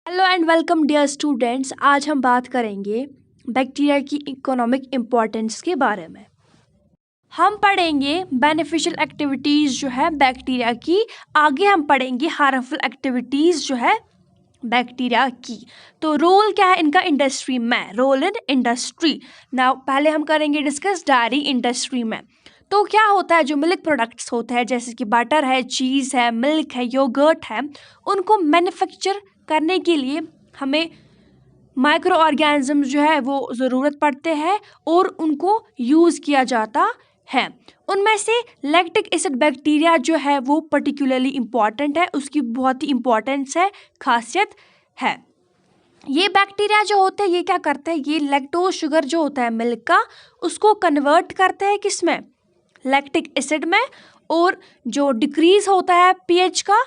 Hello and welcome dear students. आज हम बात करेंगे बैक्टीरिया की इकोनॉमिक इम्पोर्टेंस के बारे में। हम पढ़ेंगे बेनिफिशियल एक्टिविटीज़ जो है बैक्टीरिया की, आगे हम पढ़ेंगे हार्मफुल एक्टिविटीज़ जो है बैक्टीरिया की। तो रोल क्या है इनका इंडस्ट्री में, रोल इन इंडस्ट्री। नाउ पहले हम करेंगे डिस्कस डायरी इंडस्ट्री में। तो क्या होता है, जो मिल्क प्रोडक्ट्स होते हैं जैसे कि बटर है, चीज़ है, मिल्क है, योगर्ट है, उनको मैन्युफैक्चर करने के लिए हमें माइक्रो ऑर्गेनिज्म जो है वो ज़रूरत पड़ते हैं और उनको यूज़ किया जाता है। उनमें से लैक्टिक एसिड बैक्टीरिया जो है वो पर्टिकुलरली इम्पॉर्टेंट है, उसकी बहुत ही इम्पॉर्टेंस है, खासियत है। ये बैक्टीरिया जो होते हैं ये क्या करते हैं, ये लैक्टोज शुगर जो होता है मिल्क का, उसको कन्वर्ट करते हैं किस में, लैक्टिक एसिड में। और जो डिक्रीज होता है पीएच का,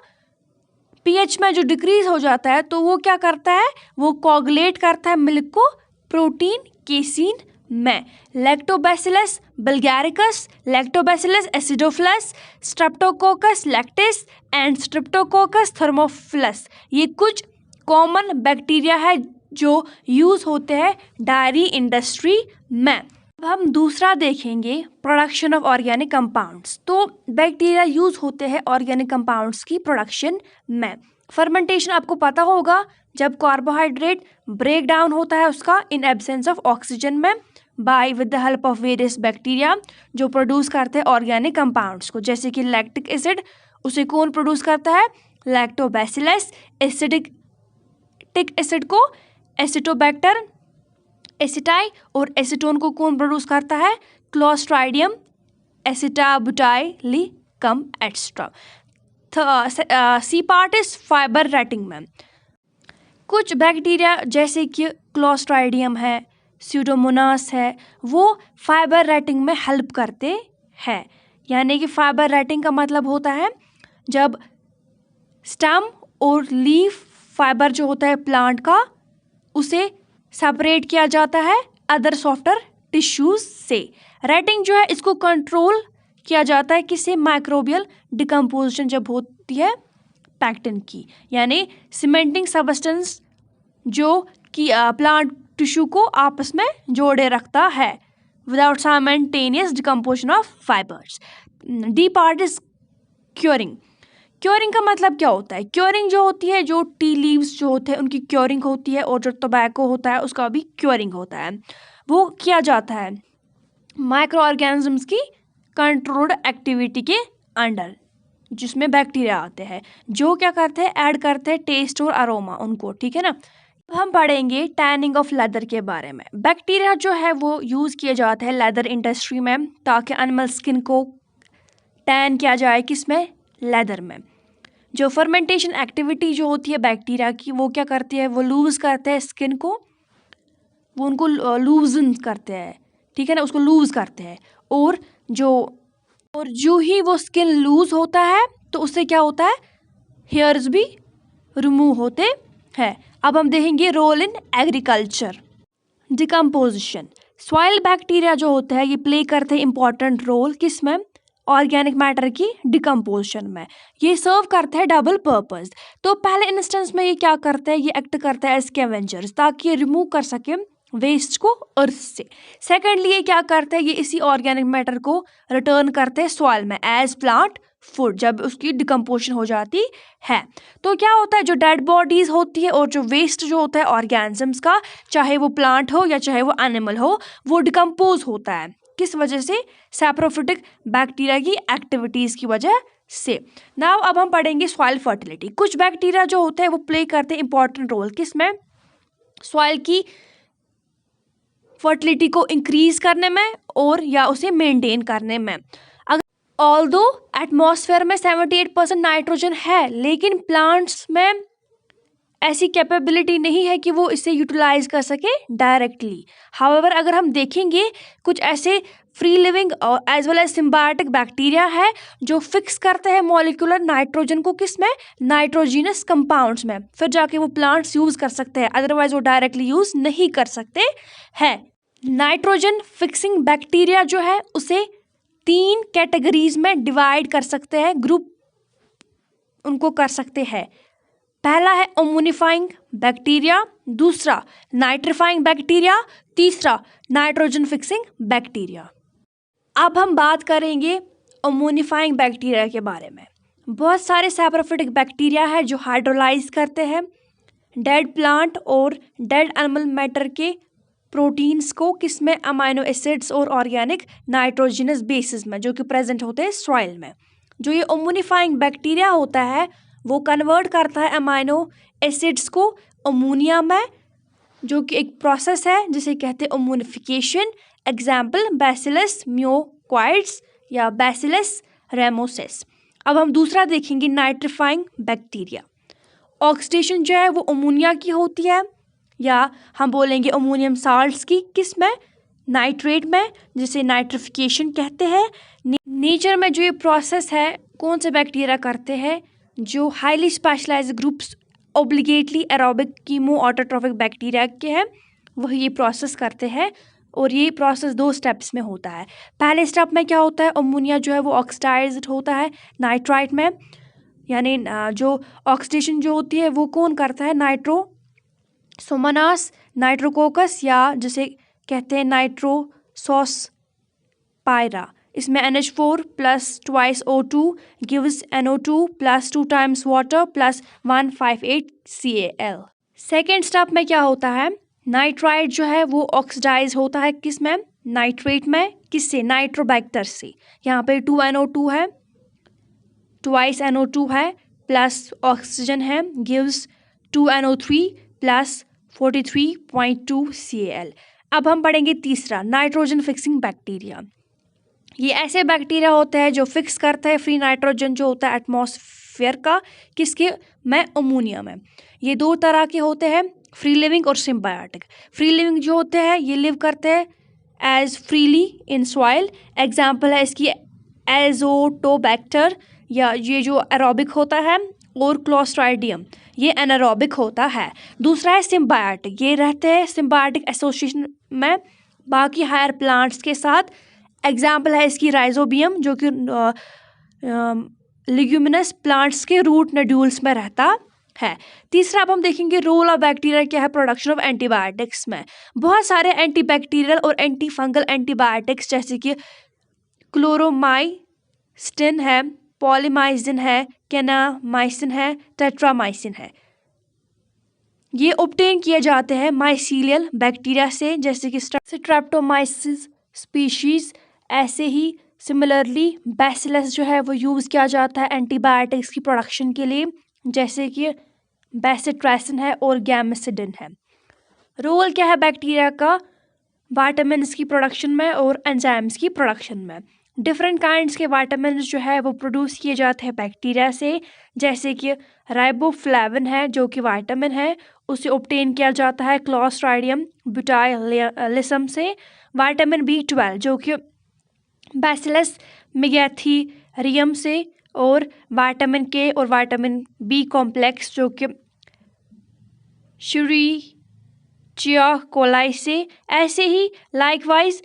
पीएच में जो डिक्रीज हो जाता है तो वो क्या करता है, वो कोगुलेट करता है मिल्क को प्रोटीन केसीन में। Lactobacillus बुल्गारिकस, lactobacillus acidophilus, Streptococcus lactis and Streptococcus thermophilus, ये कुछ कॉमन बैक्टीरिया है जो यूज़ होते हैं डायरी इंडस्ट्री में। अब हम दूसरा देखेंगे प्रोडक्शन ऑफ ऑर्गेनिक कंपाउंड्स। तो बैक्टीरिया यूज़ होते हैं ऑर्गेनिक कंपाउंड्स की प्रोडक्शन में। फर्मेंटेशन आपको पता होगा, जब कार्बोहाइड्रेट ब्रेक डाउन होता है उसका इन एब्सेंस ऑफ ऑक्सीजन में, by with the help of various bacteria जो प्रोड्यूस करते हैं ऑर्गेनिक कंपाउंड्स को, जैसे कि लैक्टिक एसिड, उसे कौन प्रोड्यूस करता है, लैक्टोबैसिलस। एसिडिक एसिड को एसिटोबैक्टर एसिटाई, और एसीटोन को कौन प्रोड्यूस करता है, clostridium acetobutylicum extra. C part is fibre retting में। कुछ बैक्टीरिया जैसे कि क्लोस्ट्राइडियम है, स्यूडोमोनास है, वो फाइबर राइटिंग में हेल्प करते हैं। यानी कि फाइबर राइटिंग का मतलब होता है जब स्टेम और लीफ फाइबर जो होता है प्लांट का, उसे सेपरेट किया जाता है अदर सॉफ्टवेयर टिश्यूज से। राइटिंग जो है इसको कंट्रोल किया जाता है किससे, माइक्रोबियल डिकम्पोजिशन जब होती है पैक्टिन की, यानी सीमेंटिंग सब्सटेंस जो कि प्लांट टिश्यू को आपस में जोड़े रखता है without simultaneous decomposition of fibres. D part is curing. Curing का मतलब क्या होता है, क्योरिंग जो होती है, जो टी लीव्स जो होते हैं उनकी क्योरिंग होती है, और जो टोबैको होता है उसका भी क्योरिंग होता है। वो किया जाता है माइक्रो ऑर्गेनिजम्स की कंट्रोल्ड एक्टिविटी के अंडर, जिसमें बैक्टीरिया आते हैं जो क्या करते हैं, ऐड करते हैं टेस्ट और अरोमा उनको, ठीक है ना। अब हम पढ़ेंगे टैनिंग ऑफ लेदर के बारे में। बैक्टीरिया जो है वो यूज़ किए जाते हैं लेदर इंडस्ट्री में, ताकि एनिमल स्किन को टैन किया जाए, किसमें, लेदर में। जो फर्मेंटेशन एक्टिविटी जो होती है बैक्टीरिया की, वो क्या करती है, वो लूज़ करते हैं स्किन को, वो उनको लूजन करते हैं, ठीक है ना, उसको लूज़ करते हैं। और जो ही वो स्किन लूज़ होता है तो उससे क्या होता है, हेयर्स भी रिमूव होते हैं। अब हम देखेंगे role in agriculture. Decomposition, soil bacteria जो होता है ये प्ले करते हैं इंपॉर्टेंट रोल, किस में, ऑर्गेनिक मैटर की डिकम्पोजिशन में। ये सर्व करते हैं डबल पर्पस। तो पहले इंस्टेंस में ये क्या करते हैं, ये एक्ट करते हैं एज स्कैवेंजर्स, ताकि ये रिमूव कर सके वेस्ट को अर्थ से। सेकेंडली ये क्या करते हैं, ये इसी ऑर्गेनिक मैटर को रिटर्न करते हैं सॉइल में एज प्लांट फूड, जब उसकी डिकम्पोजिशन हो जाती है। तो क्या होता है, जो डेड बॉडीज होती है और जो वेस्ट जो होता है ऑर्गेनिजम्स का, चाहे वो प्लांट हो या चाहे वो एनिमल हो, वो डिकम्पोज होता है किस वजह से, सैप्रोफिटिक बैक्टीरिया की एक्टिविटीज़ की वजह से। नाउ अब हम पढ़ेंगे सॉइल फर्टिलिटी। कुछ बैक्टीरिया जो होते हैं वो प्ले करते हैं इंपॉर्टेंट रोल, किस में, सॉइल की फर्टिलिटी को इंक्रीज करने में और या उसे मेंटेन करने में। अगर ऑल्दो एटमॉस्फेयर में 78% नाइट्रोजन है, लेकिन प्लांट्स में ऐसी कैपेबिलिटी नहीं है कि वो इसे यूटिलाइज कर सके डायरेक्टली। हाउएवर अगर हम देखेंगे, कुछ ऐसे फ्री लिविंग और as well as symbiotic bacteria है जो फिक्स करते हैं मॉलिक्यूलर नाइट्रोजन को, किस में, नाइट्रोजीनस कंपाउंड्स में, फिर जाके वो प्लांट्स यूज़ कर सकते हैं, अदरवाइज वो डायरेक्टली यूज़ नहीं कर सकते हैं। नाइट्रोजन फिक्सिंग बैक्टीरिया जो है उसे 3 कैटेगरीज में डिवाइड कर सकते हैं, ग्रुप उनको कर सकते हैं। पहला है अमोनिफाइंग बैक्टीरिया, दूसरा नाइट्रीफाइंग बैक्टीरिया, तीसरा नाइट्रोजन फिक्सिंग बैक्टीरिया। अब हम बात करेंगे अमोनिफाइंग बैक्टीरिया के बारे में। बहुत सारे सैप्रोफिटिक बैक्टीरिया है जो हाइड्रोलाइज करते हैं डेड प्लांट और डेड एनिमल मैटर के प्रोटीन्स को, किसमें, अमाइनो एसिड्स और ऑर्गेनिक नाइट्रोजनस बेसिस में, जो कि प्रेजेंट होते हैं सॉइल में। जो ये अमोनिफाइंग बैक्टीरिया होता है वो कन्वर्ट करता है अमाइनो एसिड्स को अमोनिया में, जो कि एक प्रोसेस है जिसे कहते हैं अमोनिफिकेशन। एग्जाम्पल बैसिलस म्यूकोइड्स या बैसिलस रेमोसिस। अब हम दूसरा देखेंगे नाइट्रीफाइंग बैक्टीरिया। ऑक्सीडेशन जो है वो अमोनिया की होती है, या हम बोलेंगे अमोनियम साल्ट्स की, किस में, नाइट्रेट में, जिसे नाइट्रिफिकेशन कहते हैं। नेचर में जो ये प्रोसेस है कौन से बैक्टीरिया करते हैं, जो highly specialised groups obligately aerobic chemoautotrophic bacteria के हैं, वह ये प्रोसेस करते हैं। और ये प्रोसेस 2 स्टेप्स में होता है। पहले स्टेप में क्या होता है, अमोनिया जो है वो ऑक्सीडाइज्ड होता है नाइट्राइट में, यानी जो ऑक्सीडेशन जो होती है वो कौन करता है, नाइट्रोसोमोनास, नाइट्रोकोकस, या जिसे कहते हैं नाइट्रोसोस पायरा। इसमें NH4 plus twice O2 gives NO2 plus 2 times water plus 158 CaL। Second step में क्या होता है, नाइट्राइट जो है वो ऑक्सीडाइज होता है किस में, नाइट्रेट में, किससे, नाइट्रोबैक्टर से। यहाँ पे 2 NO2 है, ट्वाइस NO2 है, प्लस ऑक्सीजन है, गिव्स 2 NO3 प्लस 43.2 CaL। अब हम पढ़ेंगे तीसरा, नाइट्रोजन फिक्सिंग बैक्टीरिया। ये ऐसे बैक्टीरिया होते हैं जो फिक्स करते हैं फ्री नाइट्रोजन जो होता है एटमॉस्फेयर का, किसके में, अमोनिया में। ये 2 तरह के होते हैं, फ्री लिविंग और सिम्बायोटिक। फ्री लिविंग जो होते हैं ये लिव करते हैं as freely in soil. Example है इसकी एजोटोबैक्टर, या ये जो एरोबिक होता है, और क्लोस्ट्राइडियम, ये एनारोबिक होता है। दूसरा है सिम्बायोटिक, ये रहते हैं सिम्बायोटिक एसोसिएशन में बाकी हायर प्लांट्स के साथ। एग्जाम्पल है इसकी राइजोबियम, जो कि लिग्यूमिनस प्लांट्स के रूट नोड्यूल्स में रहता है। तीसरा अब हम देखेंगे रोल ऑफ बैक्टीरिया क्या है प्रोडक्शन ऑफ एंटीबायोटिक्स में। बहुत सारे एंटीबैक्टीरियल और एंटी फंगल एंटीबायोटिक्स जैसे कि क्लोरोमाइसिन है, पॉलीमाइसिन है, केनामाइसिन है, टेट्रामाइसिन है, ये ऑब्टेन किए जाते हैं माइसीलियल बैक्टीरिया से, जैसे कि स्ट्रेप्टोमाइसिस स्पीशीज। ऐसे ही सिमिलरली बैसिलस जो है वो यूज़ किया जाता है एंटीबायोटिक्स की प्रोडक्शन के लिए, जैसे कि बेसिट्रासिन है और गैमेसिडिन है। रोल क्या है बैक्टीरिया का विटामिन्स की प्रोडक्शन में और एंजाइम्स की प्रोडक्शन में। डिफरेंट काइंड्स के विटामिन्स जो है वो प्रोड्यूस किए जाते हैं बैक्टीरिया से, जैसे कि राइबोफ्लेविन है जो कि विटामिन है, उसे ऑब्टेन किया जाता है क्लोस्ट्राइडियम ब्यूटाइलिसम से। विटामिन B12 जो कि बैसिलस मेगाथीरियम से, और विटामिन K और विटामिन B कॉम्प्लेक्स जो कि Escherichia coli से। ऐसे ही लाइकवाइज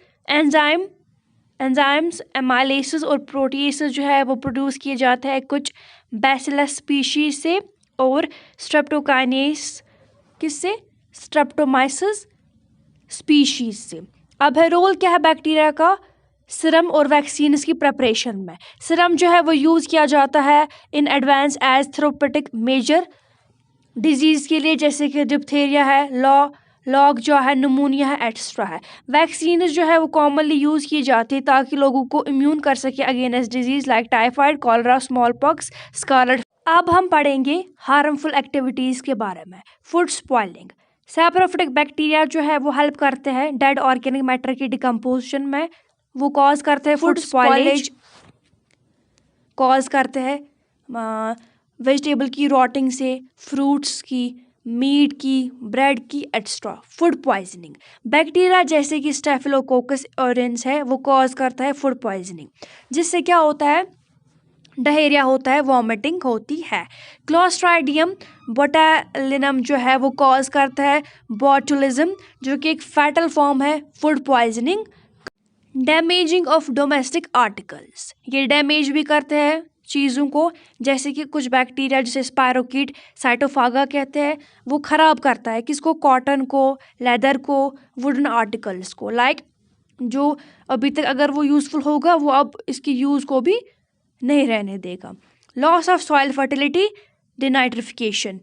एंजाइम्स एमाइलेसिस और प्रोटीएसेस जो है वो प्रोड्यूस किए जाते हैं कुछ बैसिलस स्पीशीज से, और स्ट्रेप्टोकाइनेस किससे, स्ट्रेप्टोमाइसिस स्पीशीज से। अब है रोल क्या है बैक्टीरिया का सीरम और वैक्सीन की प्रिपरेशन में। सीरम जो है वो यूज़ किया जाता है in advance as therapeutic major disease के लिए, जैसे कि डिप्थीरिया है, लॉग जो है, निमोनिया है, एक्स्ट्रा है। वैक्सीन जो है वो कॉमनली यूज़ की जाती है ताकि लोगों को इम्यून कर सके against disease like typhoid, cholera, smallpox, scarlet. अब हम पढ़ेंगे हार्मफुल एक्टिविटीज़ के बारे में। फूड स्पॉइलिंग, सैप्रोफिटिक बैक्टीरिया जो है वो हेल्प करते हैं डेड ऑर्गेनिक मैटर की डिकम्पोजिशन में, वो कॉज करते हैं फूड स्पॉइलेज, कॉज करते हैं वेजिटेबल की रॉटिंग से, फ्रूट्स की, मीट की, ब्रेड की, एक्स्ट्रा। फूड पॉइजनिंग, बैक्टीरिया जैसे कि स्टेफिलोकोकस ऑरेंस है वो कॉज करता है फूड पॉइजनिंग, जिससे क्या होता है, डायरिया होता है, वॉमिटिंग होती है। क्लोस्ट्राइडियम बोटुलिनम जो है वो कॉज करता है बोटुलिज्म, जो कि एक फैटल फॉर्म है food poisoning. Damaging of domestic articles, ये डैमेज भी करते हैं चीज़ों को, जैसे कि कुछ बैक्टीरिया जिसे स्पायरोकीट साइटोफागा कहते हैं, वो ख़राब करता है किसको, कॉटन को, लेदर को, वुडन आर्टिकल्स को। लाइक जो अभी तक अगर वो यूज़फुल होगा वो अब इसकी यूज़ को भी नहीं रहने देगा। लॉस ऑफ सॉइल फर्टिलिटी, डिनाइट्रिफिकेशन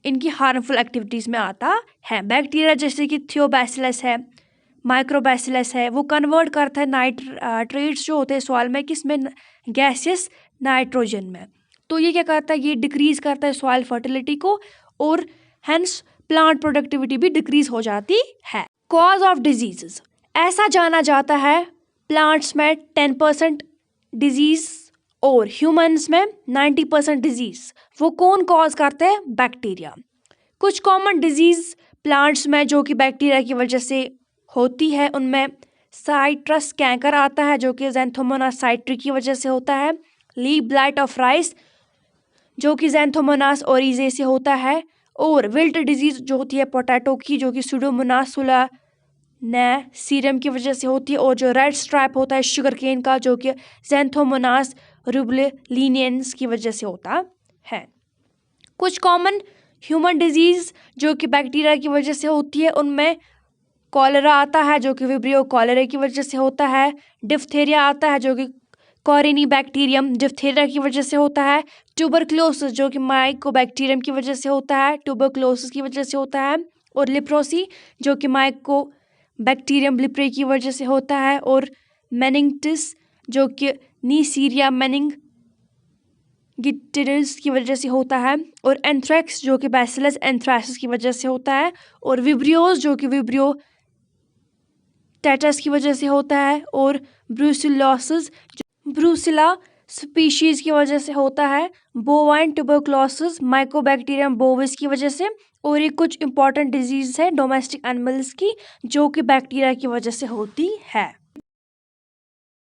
इनकी हार्मफुल एक्टिविटीज़ में आता है। बैक्टीरिया जैसे कि थियोबैसिलस है, माइक्रोबैसिलस है, वो कन्वर्ट करता है नाइट्रेट्स जो होते हैं सॉइल में किस में, गैसियस नाइट्रोजन में। तो ये क्या करता है, ये डिक्रीज़ करता है सॉइल फर्टिलिटी को और हैंस प्लांट प्रोडक्टिविटी भी डिक्रीज़ हो जाती है। कॉज ऑफ डिजीज़, ऐसा जाना जाता है प्लांट्स में 10% डिजीज़ और ह्यूमंस में 90% डिजीज़ वो कौन कॉज करते हैं, बैक्टीरिया। कुछ कॉमन डिजीज़ प्लांट्स में जो कि बैक्टीरिया की वजह से होती है उनमें साइट्रस कैंकर आता है जो कि ज़ैंथोमोनास साइट्री की वजह से होता है। लीफ ब्लाइट ऑफ राइस जो कि ज़ैंथोमोनास ओरिज़े से होता है। और विल्ट डिजीज़ जो होती है पोटैटो की जो कि सुडोमोनास सोलानेसीरम की वजह से होती है। और जो रेड स्ट्राइप होता है शुगर केन का जो कि ज़ैंथोमोनास रुबुलिनियंस की वजह से होता है। कुछ कॉमन ह्यूमन डिजीज़ जो कि बैक्टीरिया की वजह से होती है उनमें कॉलेरा आता है जो कि विब्रियो कॉलेरा की वजह से होता है। डिफ्थेरिया आता है जो कि कॉरिनी बैक्टीरियम डिफ्थेरिया की वजह से होता है। ट्यूबरक्लोसिस जो कि माइकोबैक्टीरियम की वजह से होता है, ट्यूबरक्लोसिस की वजह से होता है। और लिप्रोसी जो कि माइकोबैक्टीरियम लिप्रे की वजह से होता है। और मेनिंगिटिस जो कि नीसीरिया मेनिंगिटिस की वजह से होता है। और एंथ्रेक्स जो कि बैसिलस एंथ्रासिस की वजह से होता है। और विब्रियोज जो कि विब्रियो टेटस की वजह से होता है। और ब्रूसिलोसिस ब्रूसिला स्पीशीज़ की वजह से होता है। बोवाइन ट्यूबरक्लोसिस माइकोबैक्टीरियम बोविस की वजह से। और ये कुछ इंपॉर्टेंट डिजीज़ है डोमेस्टिक एनिमल्स की जो कि बैक्टीरिया की वजह से होती है।